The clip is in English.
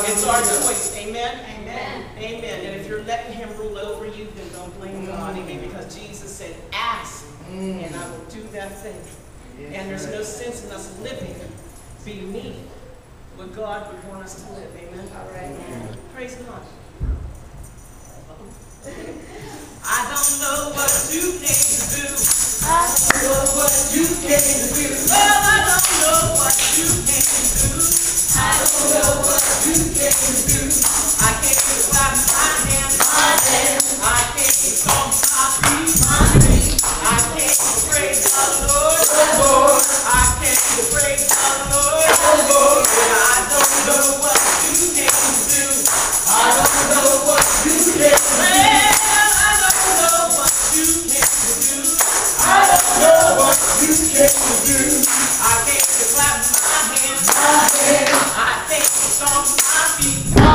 It's our choice. Amen? Amen. Amen. And if you're letting him rule over you, then don't blame God. Amen. Because Jesus said, ask, and I will do that thing. And there's no sense in us living beneath what God would want us to live. Amen? All right. Praise God. I don't know what you came to do. I don't know what you came to do. Well, I don't know what you came to do. I don't know what you came to do. I came to clap my hands. I came to stomp my feet. I came to praise the Lord. I came to praise the Lord. And I don't know what you came to do. I don't know what you came to do. You came to do. I came to clap my hands. I came to stomp my feet.